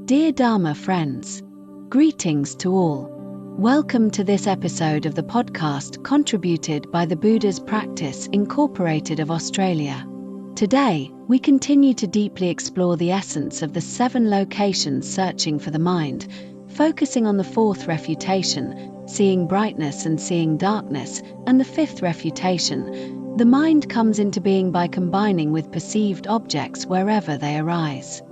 Dear Dharma friends, greetings to all. Welcome to this episode of the podcast contributed by the Buddha's Practice Incorporated of Australia. Today, we continue to deeply explore the essence of the 7 locations searching for the mind, focusing on the 4th refutation, seeing brightness and seeing darkness, and the 5th refutation, the mind comes into being by combining with perceived objects wherever they arise.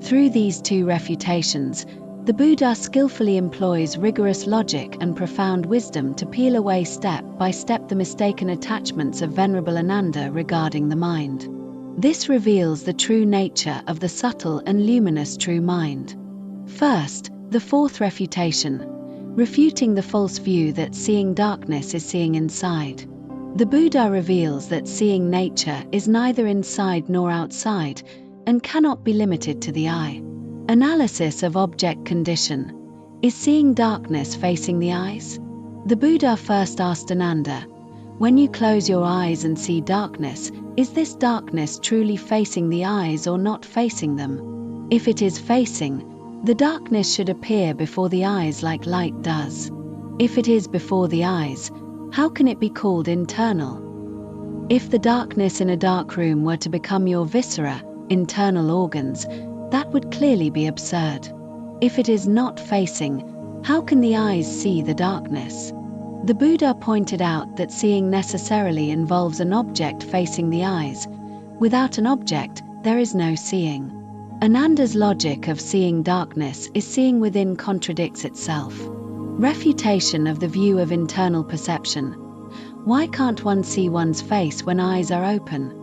Through these 2 refutations, the Buddha skillfully employs rigorous logic and profound wisdom to peel away step by step the mistaken attachments of Venerable Ananda regarding the mind. This reveals the true nature of the subtle and luminous true mind. First, the 4th refutation, refuting the false view that seeing darkness is seeing inside. The Buddha reveals that seeing nature is neither inside nor outside, and cannot be limited to the eye. Analysis of object condition. Is seeing darkness facing the eyes? The Buddha first asked Ananda, when you close your eyes and see darkness, is this darkness truly facing the eyes or not facing them? If it is facing, the darkness should appear before the eyes like light does. If it is before the eyes, how can it be called internal? If the darkness in a dark room were to become your viscera, internal organs, that would clearly be absurd. If it is not facing, how can the eyes see the darkness? The Buddha pointed out that seeing necessarily involves an object facing the eyes. Without an object, there is no seeing. Ananda's logic of seeing darkness is seeing within contradicts itself. Refutation of the view of internal perception. Why can't one see one's face when eyes are open?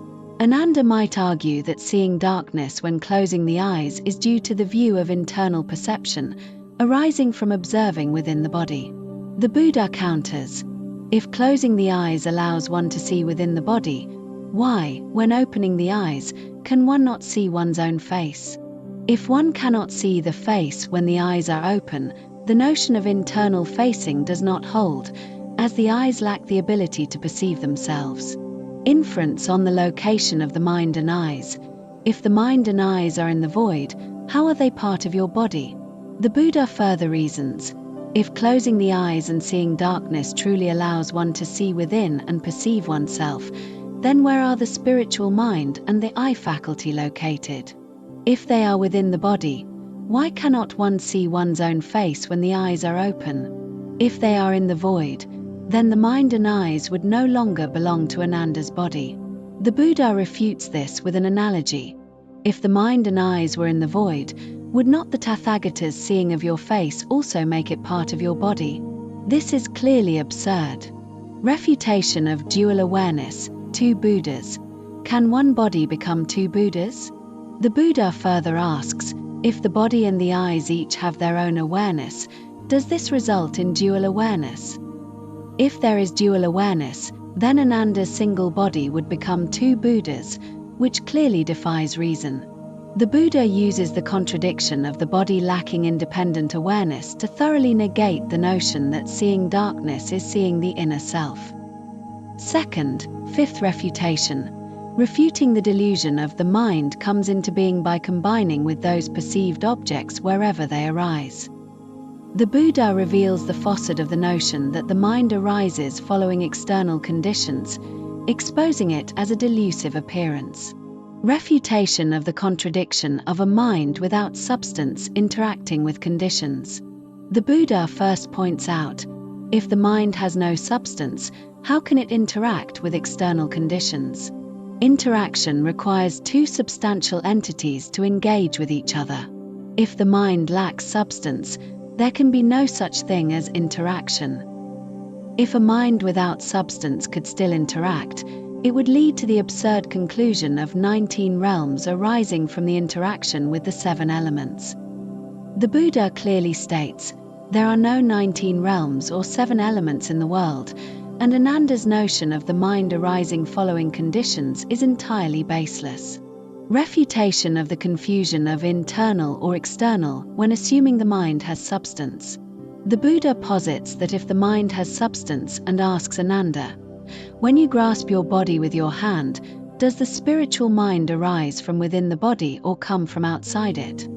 Ananda might argue that seeing darkness when closing the eyes is due to the view of internal perception, arising from observing within the body. The Buddha counters, if closing the eyes allows one to see within the body, why, when opening the eyes, can one not see one's own face? If one cannot see the face when the eyes are open, the notion of internal facing does not hold, as the eyes lack the ability to perceive themselves. Inference on the location of the mind and eyes. If the mind and eyes are in the void, how are they part of your body? The Buddha further reasons, if closing the eyes and seeing darkness truly allows one to see within and perceive oneself, then where are the spiritual mind and the eye faculty located? If they are within the body, why cannot one see one's own face when the eyes are open? If they are in the void, then the mind and eyes would no longer belong to Ananda's body. The Buddha refutes this with an analogy. If the mind and eyes were in the void, would not the Tathagata's seeing of your face also make it part of your body? This is clearly absurd. Refutation of dual awareness, 2 Buddhas. Can one body become 2 Buddhas? The Buddha further asks, if the body and the eyes each have their own awareness, does this result in dual awareness? If there is dual awareness, then Ananda's single body would become 2 Buddhas, which clearly defies reason. The Buddha uses the contradiction of the body lacking independent awareness to thoroughly negate the notion that seeing darkness is seeing the inner self. Second, 5th refutation. Refuting the delusion of the mind comes into being by combining with those perceived objects wherever they arise. The Buddha reveals the facet of the notion that the mind arises following external conditions, exposing it as a delusive appearance. Refutation of the contradiction of a mind without substance interacting with conditions. The Buddha first points out, if the mind has no substance, how can it interact with external conditions? Interaction requires 2 substantial entities to engage with each other. If the mind lacks substance, there can be no such thing as interaction. If a mind without substance could still interact, it would lead to the absurd conclusion of 19 realms arising from the interaction with the 7 elements. The Buddha clearly states, there are no 19 realms or 7 elements in the world, and Ananda's notion of the mind arising following conditions is entirely baseless. Refutation of the confusion of internal or external when assuming the mind has substance. The Buddha posits that if the mind has substance and asks Ananda, when you grasp your body with your hand, does the spiritual mind arise from within the body or come from outside it?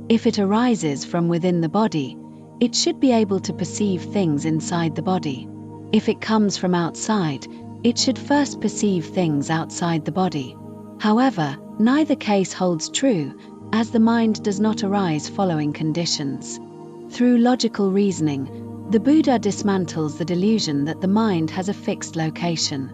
If it arises from within the body, it should be able to perceive things inside the body. If it comes from outside, it should first perceive things outside the body. However, neither case holds true, as the mind does not arise following conditions. Through logical reasoning, the Buddha dismantles the delusion that the mind has a fixed location.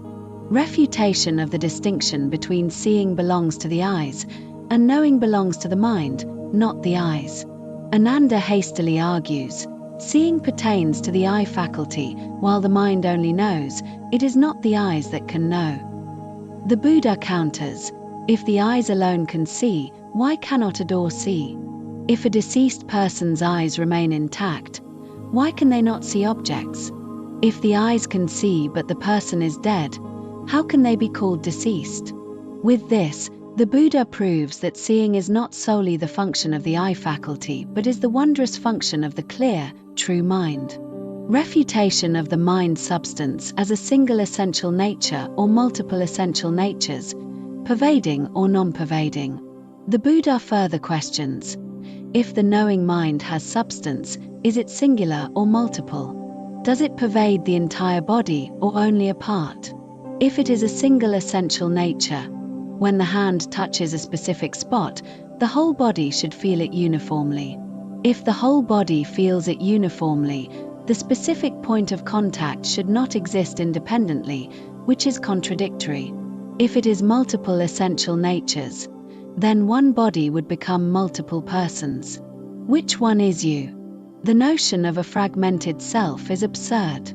Refutation of the distinction between seeing belongs to the eyes and knowing belongs to the mind, not the eyes. Ananda hastily argues, seeing pertains to the eye faculty, while the mind only knows, it is not the eyes that can know. The Buddha counters, if the eyes alone can see, why cannot a door see? If a deceased person's eyes remain intact, why can they not see objects? If the eyes can see but the person is dead, how can they be called deceased? With this, the Buddha proves that seeing is not solely the function of the eye faculty but is the wondrous function of the clear, true mind. Refutation of the mind substance as a single essential nature or multiple essential natures, pervading or non-pervading. The Buddha further questions, if the knowing mind has substance, is it singular or multiple? Does it pervade the entire body or only a part? If it is a single essential nature, when the hand touches a specific spot, the whole body should feel it uniformly. If the whole body feels it uniformly, the specific point of contact should not exist independently, which is contradictory. If it is multiple essential natures, then one body would become multiple persons. Which one is you? The notion of a fragmented self is absurd.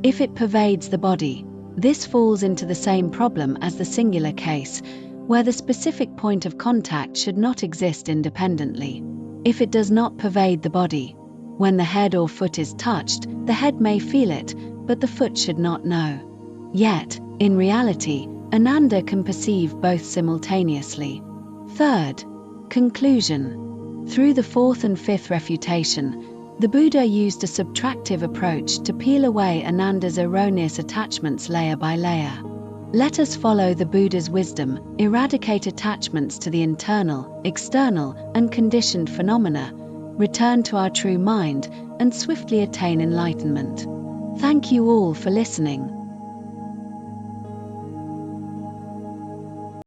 If it pervades the body, this falls into the same problem as the singular case, where the specific point of contact should not exist independently. If it does not pervade the body, when the head or foot is touched, the head may feel it, but the foot should not know. Yet, in reality, Ananda can perceive both simultaneously. Third, conclusion. Through the fourth and fifth refutation, the Buddha used a subtractive approach to peel away Ananda's erroneous attachments layer by layer. Let us follow the Buddha's wisdom, eradicate attachments to the internal, external, and conditioned phenomena, return to our true mind, and swiftly attain enlightenment. Thank you all for listening.